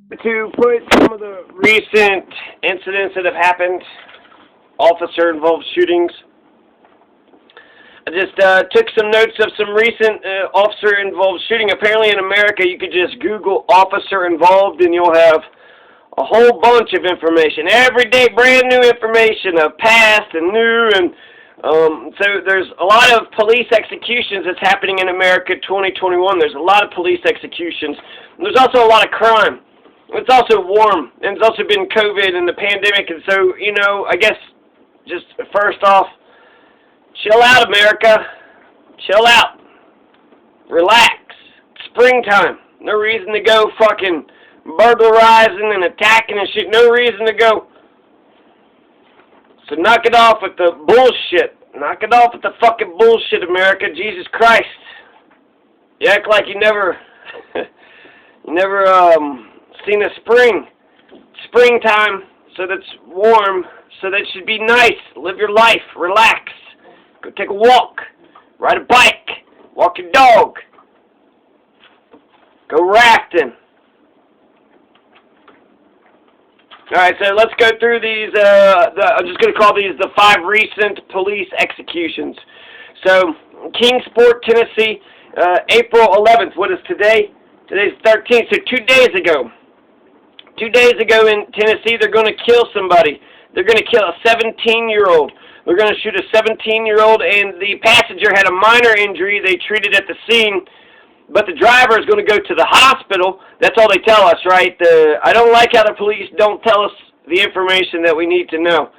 To put some of the recent incidents that have happened, officer-involved shootings. I just took some notes of some recent officer-involved shooting. Apparently in America, you could just Google officer-involved and you'll have a whole bunch of information. Every day, brand new information of past and new. And so there's a lot of police executions that's happening in America 2021. There's a lot of police executions. And there's also a lot of crime. It's also warm, and it's also been COVID and the pandemic, and so, you know, I guess just first off, chill out, America. Chill out. Relax. It's springtime. No reason to go fucking burglarizing and attacking and shit. No reason to go. So knock it off with the bullshit. Knock it off with the fucking bullshit, America. Jesus Christ. You act like you never seen a springtime, so that's warm, so that should be nice. Live your life, relax, go take a walk, ride a bike, walk your dog, go rafting. Alright, so let's go through these, I'm just going to call these the 5 recent police executions. So, Kingsport, Tennessee, April 11th, what is today? Today's 13th, so 2 days ago. 2 days ago in Tennessee, they're going to kill somebody. They're going to kill a 17-year-old. They're going to shoot a 17-year-old, and the passenger had a minor injury. They treated at the scene, but the driver is going to go to the hospital. That's all they tell us, right? I don't like how the police don't tell us the information that we need to know.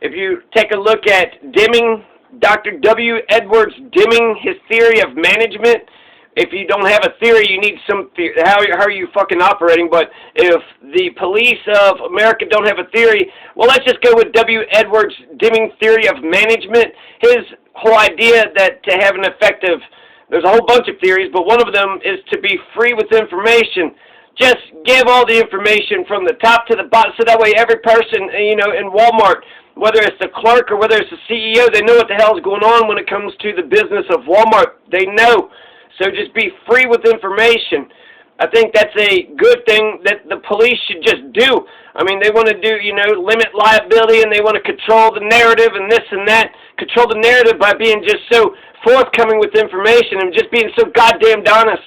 If you take a look at Deming, Dr. W. Edwards Deming, his theory of management, if you don't have a theory, you need some theory. How are you fucking operating? But if the police of America don't have a theory, well, let's just go with W. Edwards Deming theory of management. His whole idea that to have an effective, there's a whole bunch of theories, but one of them is to be free with information. Just give all the information from the top to the bottom, so that way every person, you know, in Walmart, whether it's the clerk or whether it's the CEO, they know what the hell is going on when it comes to the business of Walmart. They know. So just be free with information. I think that's a good thing that the police should just do. I mean, they want to do, you know, limit liability, and they want to control the narrative and this and that. Control the narrative by being just so forthcoming with information and just being so goddamn honest.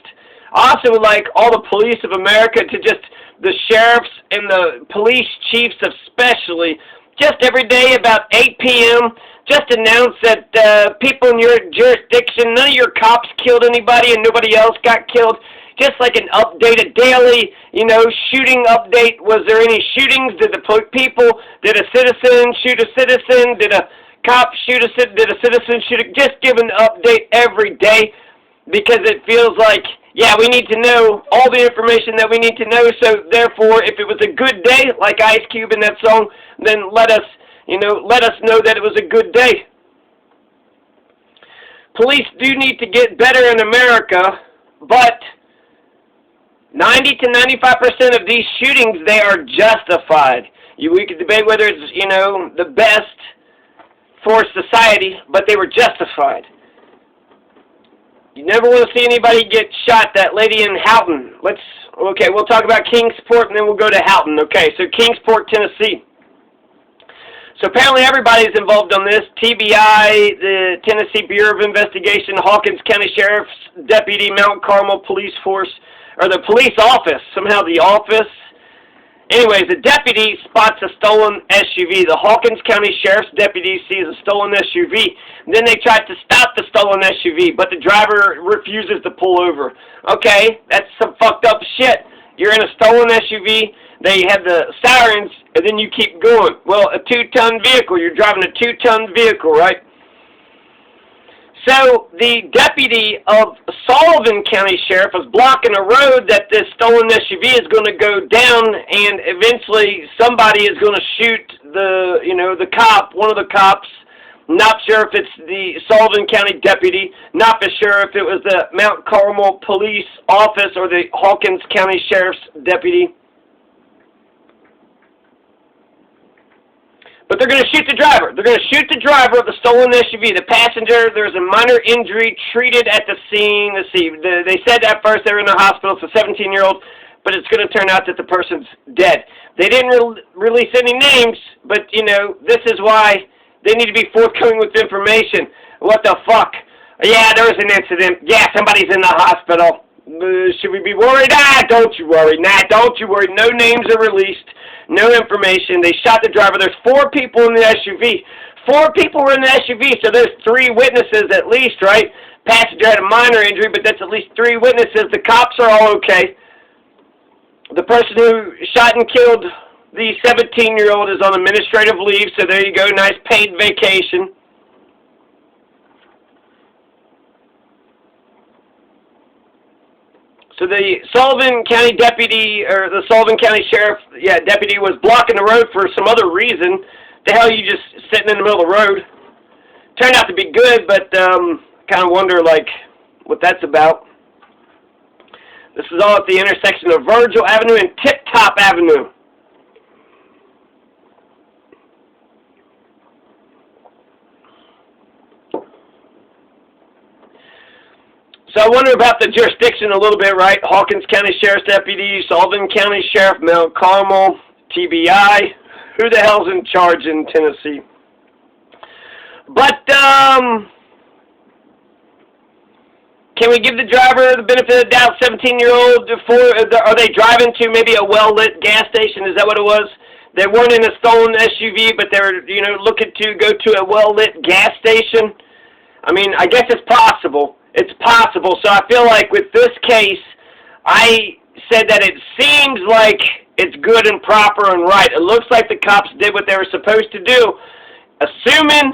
I also would like all the police of America to just, the sheriffs and the police chiefs especially, just every day about 8 p.m., just announce that people in your jurisdiction, none of your cops killed anybody and nobody else got killed. Just like an update, a daily, you know, shooting update. Was there any shootings? Did the people, did a citizen shoot a citizen? Did a cop shoot a citizen? Did a citizen shoot a, just give an update every day, because it feels like, yeah, we need to know all the information that we need to know. So therefore, if it was a good day, like Ice Cube in that song, then let us know that it was a good day. Police do need to get better in America, but 90 to 95% of these shootings, they are justified. We could debate whether it's, you know, the best for society, but they were justified. You never want to see anybody get shot. That lady in Houghton. Okay, we'll talk about Kingsport, and then we'll go to Houghton. Okay, so Kingsport, Tennessee. So apparently everybody's involved on this. TBI, the Tennessee Bureau of Investigation, Hawkins County Sheriff's Deputy, Mount Carmel Police Force, or the police office, somehow the office. Anyways, the deputy spots a stolen SUV. The Hawkins County Sheriff's deputy sees a stolen SUV. Then they try to stop the stolen SUV, but the driver refuses to pull over. Okay, that's some fucked up shit. You're in a stolen SUV. They have the sirens, and then you keep going. Well, a 2-ton vehicle. You're driving a 2-ton vehicle, right? So the deputy of Sullivan County Sheriff was blocking a road that this stolen SUV is going to go down, and eventually somebody is going to shoot the cop, one of the cops. Not sure if it's the Sullivan County deputy. Not for sure if it was the Mount Carmel Police Office or the Hawkins County Sheriff's deputy. But they're going to shoot the driver. They're going to shoot the driver of the stolen SUV. The passenger, there's a minor injury, treated at the scene. Let's see, they said at first they were in the hospital. It's a 17-year-old. but it's going to turn out that the person's dead. They didn't release any names, but, you know, this is why they need to be forthcoming with information. What the fuck? Yeah, there was an incident. Yeah, somebody's in the hospital. Should we be worried? Don't you worry. Don't you worry. No names are released. No information. They shot the driver. There's 4 people in the SUV. 4 people were in the SUV, so there's 3 witnesses at least, right? Passenger had a minor injury, but that's at least 3 witnesses. The cops are all okay. The person who shot and killed the 17-year-old is on administrative leave, so there you go. Nice paid vacation. So the Sullivan County deputy, or the Sullivan County Sheriff, deputy was blocking the road for some other reason. The hell, you just sitting in the middle of the road? Turned out to be good, but kind of wonder, like, what that's about. This is all at the intersection of Virgil Avenue and Tip Top Avenue. So I wonder about the jurisdiction a little bit, right? Hawkins County Sheriff's Deputy, Sullivan County Sheriff, Mount Carmel, TBI. Who the hell's in charge in Tennessee? But, can we give the driver the benefit of the doubt, 17-year-old, are they driving to maybe a well-lit gas station? Is that what it was? They weren't in a stolen SUV, but they were, you know, looking to go to a well-lit gas station? I mean, I guess it's possible. It's possible. So I feel like with this case, I said that it seems like it's good and proper and right. It looks like the cops did what they were supposed to do. Assuming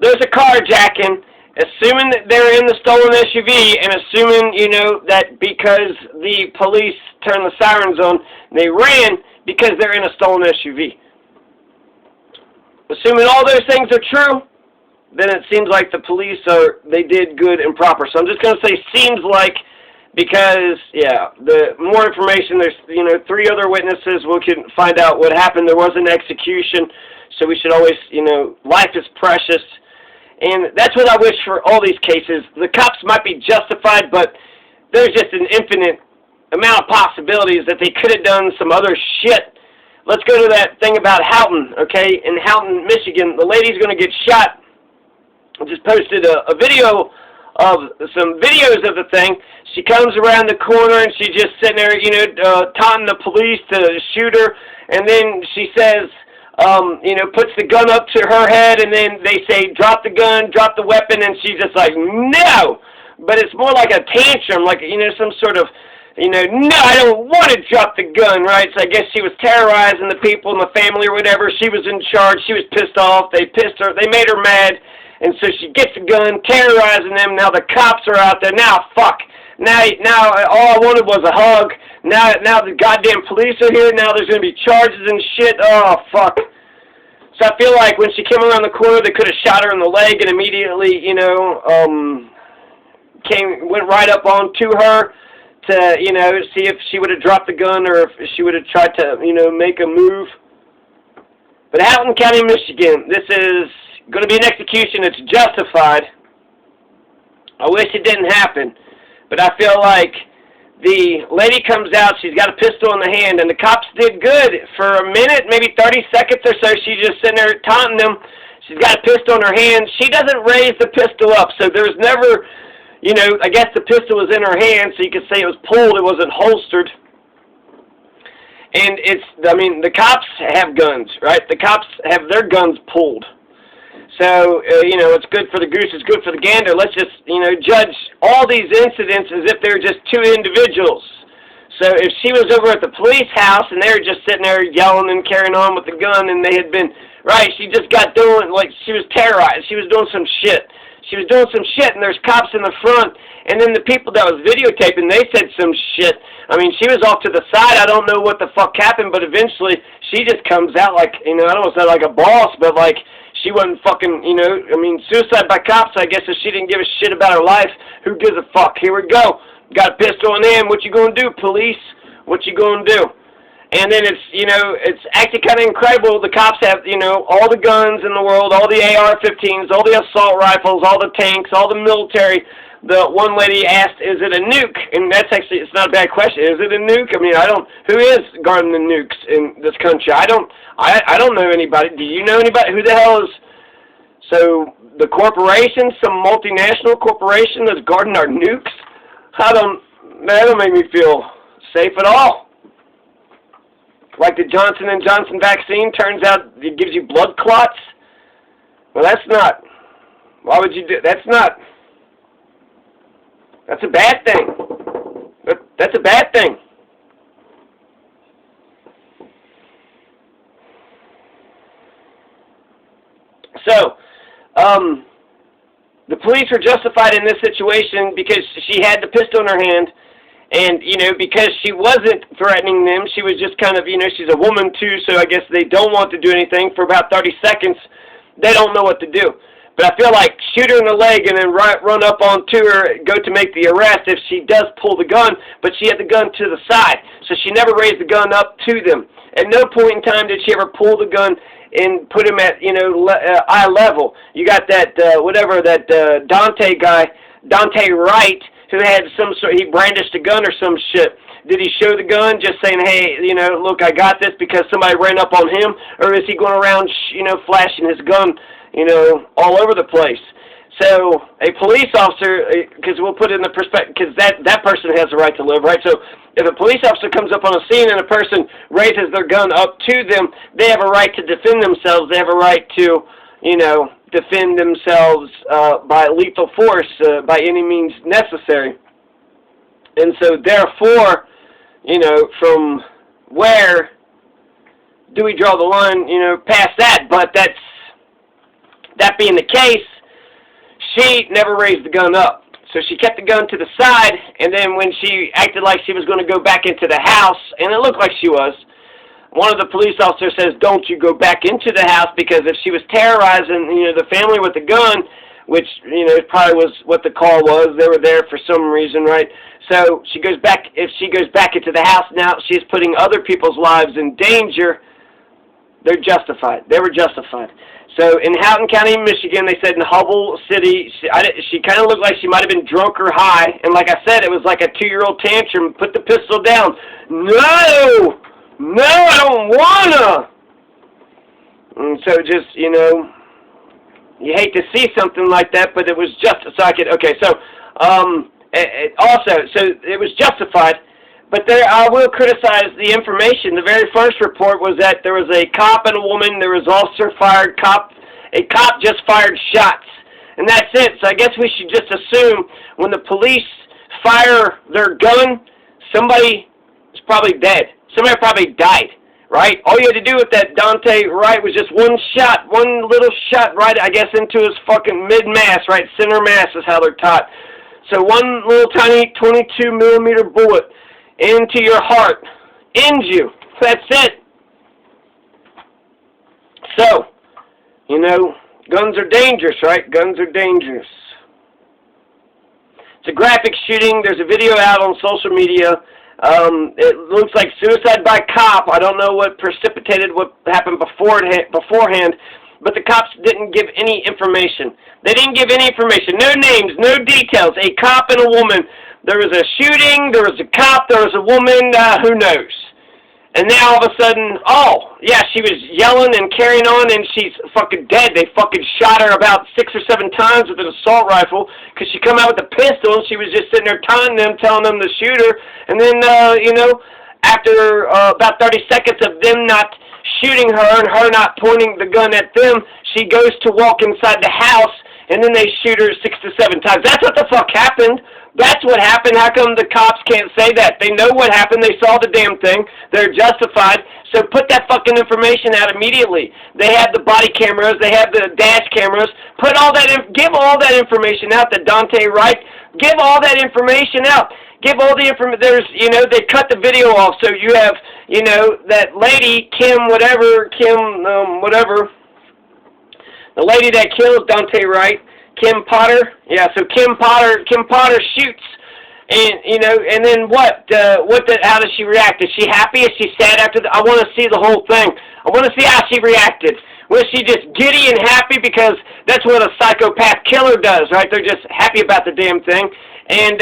there's a carjacking, assuming that they're in the stolen SUV, and assuming, you know, that because the police turned the sirens on, they ran because they're in a stolen SUV. Assuming all those things are true, then it seems like the police they did good and proper. So I'm just going to say seems like, because, yeah, the more information, there's, you know, 3 other witnesses, we can find out what happened. There was an execution, so we should always, you know, life is precious. And that's what I wish for all these cases. The cops might be justified, but there's just an infinite amount of possibilities that they could have done some other shit. Let's go to that thing about Houghton, okay? In Houghton, Michigan, the lady's going to get shot. I just posted a video of some videos of the thing. She comes around the corner and she's just sitting there, you know, taunting the police to shoot her. And then she says, you know, puts the gun up to her head, and then they say, drop the gun, drop the weapon, and she's just like, no! But it's more like a tantrum, like, you know, some sort of, you know, no, I don't want to drop the gun, right? So I guess she was terrorizing the people in the family or whatever. She was in charge. She was pissed off. They pissed her. They made her mad. And so she gets the gun, terrorizing them. Now the cops are out there. Now, fuck. Now, all I wanted was a hug. Now the goddamn police are here. Now there's going to be charges and shit. Oh, fuck. So I feel like when she came around the corner, they could have shot her in the leg and immediately, you know, went right up onto her to, you know, see if she would have dropped the gun or if she would have tried to, you know, make a move. But Houghton County, Michigan, this is going to be an execution. It's justified. I wish it didn't happen. But I feel like the lady comes out, she's got a pistol in the hand, and the cops did good for a minute, maybe 30 seconds or so. She's just sitting there taunting them. She's got a pistol in her hand. She doesn't raise the pistol up, so there's never, you know, I guess the pistol was in her hand, so you could say it was pulled. It wasn't holstered. And it's, I mean, the cops have guns, right? The cops have their guns pulled. So, you know, it's good for the goose, it's good for the gander. Let's just, you know, judge all these incidents as if they're just 2 individuals. So if she was over at the police house and they were just sitting there yelling and carrying on with the gun and they had been, right, she just got doing, like, she was terrorized. She was doing some shit. She was doing some shit, and there's cops in the front, and then the people that was videotaping, they said some shit. I mean, she was off to the side. I don't know what the fuck happened, but eventually she just comes out like, you know, I don't want to say like a boss, but like, she wasn't fucking, you know, I mean, suicide by cops, I guess, if she didn't give a shit about her life, who gives a fuck? Here we go. Got a pistol in hand. What you gonna do, police? What you gonna do? And then it's, you know, it's actually kind of incredible. The cops have, you know, all the guns in the world, all the AR-15s, all the assault rifles, all the tanks, all the military. the one lady asked, is it a nuke? And that's actually, it's not a bad question. Is it a nuke? I mean, who is guarding the nukes in this country? I don't know anybody. Do you know anybody? Who the hell is, so the corporation, some multinational corporation that's guarding our nukes? That don't make me feel safe at all. Like the Johnson & Johnson vaccine, turns out it gives you blood clots? Well, that's not. Why would you do, that's a bad thing. That's a bad thing. So, the police were justified in this situation because she had the pistol in her hand, and, you know, because she wasn't threatening them, she was just kind of, you know, she's a woman too, so I guess they don't want to do anything. For about 30 seconds, they don't know what to do. But I feel like shoot her in the leg and then run up onto her, go to make the arrest if she does pull the gun, but she had the gun to the side, so she never raised the gun up to them. At no point in time did she ever pull the gun and put him at, you know, eye level. You got that, Dante guy, Dante Wright, who had some sort, he brandished a gun or some shit. Did he show the gun just saying, hey, you know, look, I got this because somebody ran up on him? Or is he going around, you know, flashing his gun, you know, all over the place? So a police officer, because we'll put it in the perspective, because that person has the right to live, right? So if a police officer comes up on a scene and a person raises their gun up to them, they have a right to defend themselves. They have a right to, you know, defend themselves by lethal force, by any means necessary. And so therefore, you know, from where do we draw the line, you know, past that? But that being the case, she never raised the gun up. So she kept the gun to the side, and then when she acted like she was going to go back into the house, and it looked like she was, one of the police officers says, don't you go back into the house, because if she was terrorizing, you know, the family with the gun, which, you know, probably was what the call was, they were there for some reason, right? So she goes back, if she goes back into the house now, she's putting other people's lives in danger. They're justified. They were justified. So in Houghton County, Michigan, they said in Hubble City, she kind of looked like she might have been drunk or high. And like I said, it was like a 2-year-old tantrum. Put the pistol down. No! No, I don't wanna! And so just, you know, you hate to see something like that, but it was just so I could, okay, so, so it was justified. But there, I will criticize the information. The very first report was that there was a cop and a woman. There was also fired cop. A cop just fired shots, and that's it. So I guess we should just assume when the police fire their gun, somebody is probably dead. Somebody probably died, right? All you had to do with that Dante Wright was just one shot, one little shot right, I guess, into his fucking mid-mass, right? Center mass is how they're taught. So one little tiny 22-millimeter bullet into your heart, ends you. That's it. So, you know, guns are dangerous, right? Guns are dangerous. It's a graphic shooting. There's a video out on social media. It looks like suicide by cop. I don't know what precipitated what happened beforehand, but the cops didn't give any information. They didn't give any information. No names, no details. A cop and a woman. There was a shooting, there was a cop, there was a woman, who knows? And now all of a sudden, oh, yeah, she was yelling and carrying on, and she's fucking dead. They fucking shot her about 6 or 7 times with an assault rifle, because she come out with a pistol, and she was just sitting there taunting them, telling them to shoot her. And then, you know, after about 30 seconds of them not shooting her and her not pointing the gun at them, she goes to walk inside the house, and then they shoot her 6 to 7 times. That's what the fuck happened. That's what happened. How come the cops can't say that? They know what happened. They saw the damn thing. They're justified. So put that fucking information out immediately. They have the body cameras. They have the dash cameras. Put all that, give all that information out. The Dante Wright, give all that information out. Give all the information. There's, you know, they cut the video off. So you have, you know, that lady, Kim, whatever, whatever. The lady that kills Dante Wright. Kim Potter, yeah. So Kim Potter shoots, and you know, and then what? How does she react? Is she happy? Is she sad after? I want to see the whole thing. I want to see how she reacted Was she just giddy and happy because that's what a psychopath killer does, right? They're just happy about the damn thing. And,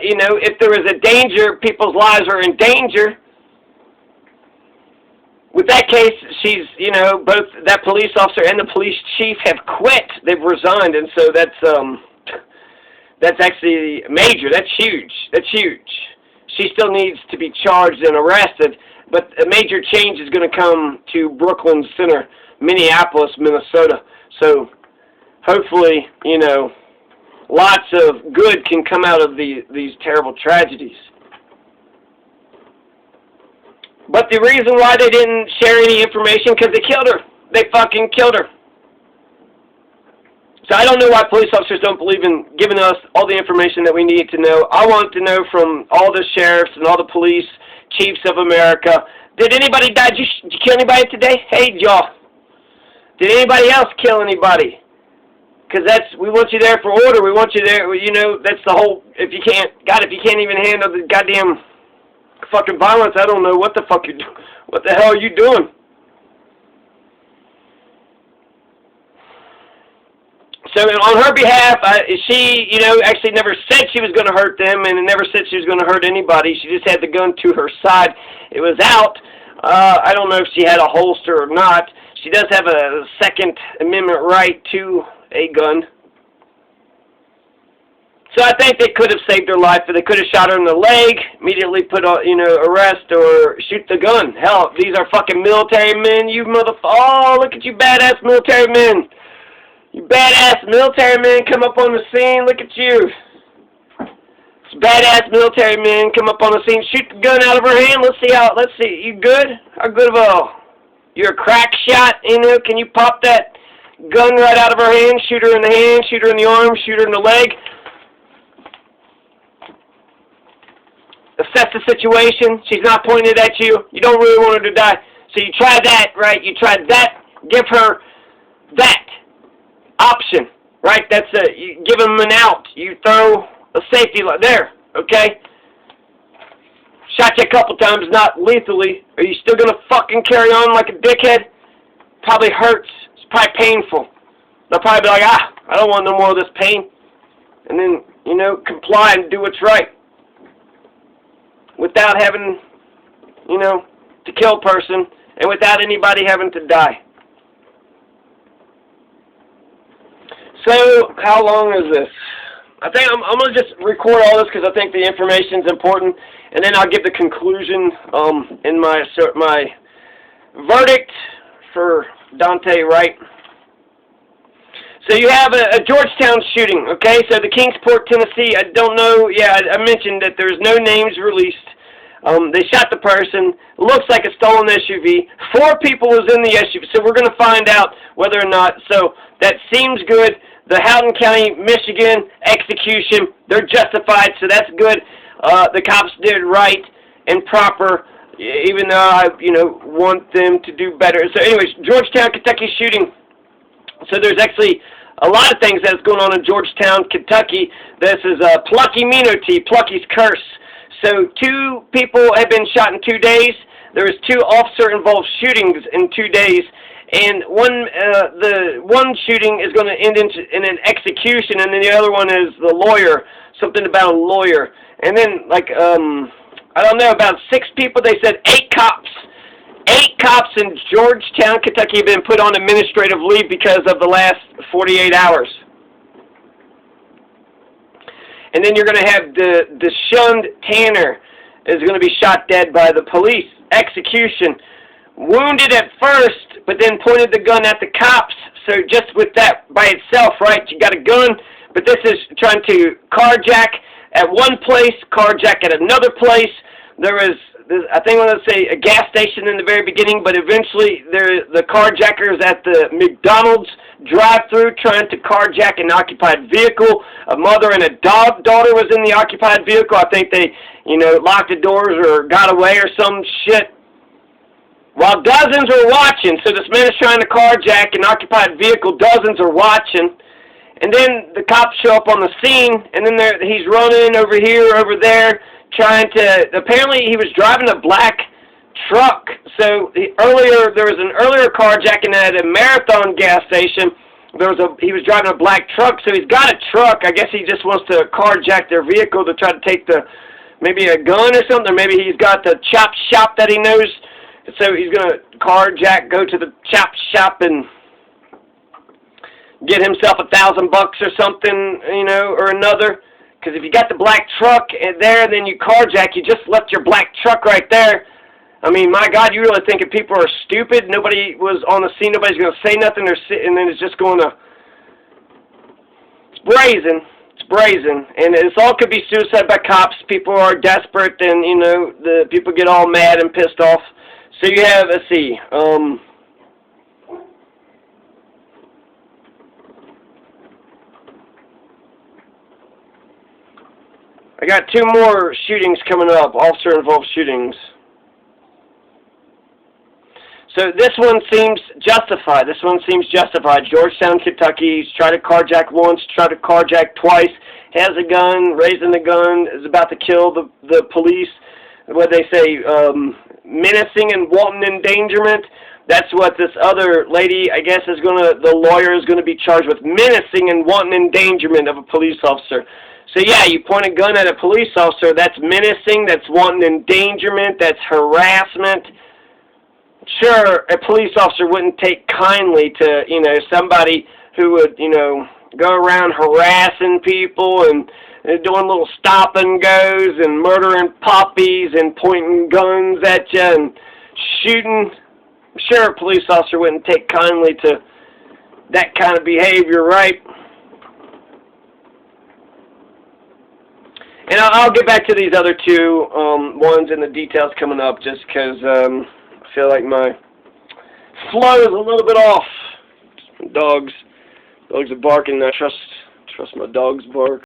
you know, if there is a danger, people's lives are in danger. With that case, she's, you know, both that police officer and the police chief have quit. They've resigned, and so that's actually major. That's huge. That's huge. She still needs to be charged and arrested, but a major change is going to come to Brooklyn Center, Minneapolis, Minnesota. So hopefully, you know, lots of good can come out of these terrible tragedies. But the reason why they didn't share any information, because they killed her. They fucking killed her. So I don't know why police officers don't believe in giving us all the information that we need to know. I want to know from all the sheriffs and all the police chiefs of America, did anybody die? Did you kill anybody today? Hey, y'all. Did anybody else kill anybody? Because we want you there for order. We want you there, you know, that's the whole, if you can't even handle the goddamn fucking violence, I don't know what the fuck you do. What the hell are you doing? So on her behalf, she, you know, actually never said she was going to hurt them, and never said she was going to hurt anybody. She just had the gun to her side. It was out. I don't know if she had a holster or not. She does have a Second Amendment right to a gun. So I think they could have saved her life, but they could have shot her in the leg, immediately put on, you know, arrest or shoot the gun. Hell, these are fucking military men, you oh, look at you badass military men. You badass military men come up on the scene, look at you. Badass military men come up on the scene, shoot the gun out of her hand, let's see, you good? How good of you're a crack shot, you know, can you pop that gun right out of her hand, shoot her in the hand, shoot her in the arm, shoot her in the leg? Assess the situation. She's not pointed at you. You don't really want her to die. So you try that, right? You try that. Give her that option, right? That's you give them an out. You throw a safety there, okay? Shot you a couple times, not lethally. Are you still gonna fucking carry on like a dickhead? Probably hurts. It's probably painful. They'll probably be like, I don't want no more of this pain. And then, you know, comply and do what's right. Without having, you know, to kill a person, and without anybody having to die. So, how long is this? I think I'm going to just record all this because I think the information is important, and then I'll give the conclusion in my verdict for Daunte Wright. So you have a Georgetown shooting, okay? So the Kingsport, Tennessee, I don't know, yeah, I mentioned that there's no names released. They shot the person. Looks like a stolen SUV. 4 people was in the SUV, so we're going to find out whether or not. So that seems good. The Houghton County, Michigan execution, they're justified, so that's good. The cops did right and proper, even though I, you know, want them to do better. So anyways, Georgetown, Kentucky shooting. So there's actually a lot of things that's going on in Georgetown, Kentucky. This is Plucky Minoti, Plucky's curse. So 2 people have been shot in 2 days. There was 2 officer-involved shootings in 2 days, and the one shooting is going to end in an execution, and then the other one is the lawyer, something about a lawyer. And then, like, I don't know, about 6 people. They said 8 cops. 8 cops in Georgetown, Kentucky have been put on administrative leave because of the last 48 hours. And then you're going to have the shunned Tanner is going to be shot dead by the police. Execution. Wounded at first, but then pointed the gun at the cops. So just with that by itself, right, you got a gun, but this is trying to carjack at one place, carjack at another place. There was, I think I'm going to say a gas station in the very beginning, but eventually the carjackers at the McDonald's drive-through trying to carjack an occupied vehicle. A mother and a daughter was in the occupied vehicle. I think they, you know, locked the doors or got away or some shit. While dozens were watching, so this man is trying to carjack an occupied vehicle, dozens are watching, and then the cops show up on the scene, and then he's running over here, over there, trying to, apparently he was driving a black truck. So there was an earlier carjacking at a Marathon gas station. He was driving a black truck, so he's got a truck. I guess he just wants to carjack their vehicle to try to take maybe a gun or something, or maybe he's got the chop shop that he knows. So he's going to carjack, go to the chop shop and get himself $1,000 or something, or another. Because if you got the black truck there, then you carjack, you just left your black truck right there. I mean, my God, you really think if people are stupid, nobody was on the scene, nobody's going to say nothing, and then it's just going to... It's brazen. It's brazen. And this all could be suicide by cops. People are desperate, and, the people get all mad and pissed off. So you have, let's see, I got 2 more shootings coming up, officer-involved shootings. So this one seems justified. Georgetown, Kentucky. He's tried to carjack once, tried to carjack twice. Has a gun, raising the gun, is about to kill the police. What they say, menacing and wanton endangerment. That's what this other lady, I guess, the lawyer is gonna be charged with, menacing and wanton endangerment of a police officer. So yeah, you point a gun at a police officer, that's menacing, that's wanton endangerment, that's harassment. Sure, a police officer wouldn't take kindly to, somebody who would, go around harassing people and doing little stop and goes and murdering puppies and pointing guns at you and shooting. Sure, a police officer wouldn't take kindly to that kind of behavior, right? And I'll get back to these other 2 ones and the details coming up, just because I feel like my flow is a little bit off. Dogs are barking. I trust my dogs bark.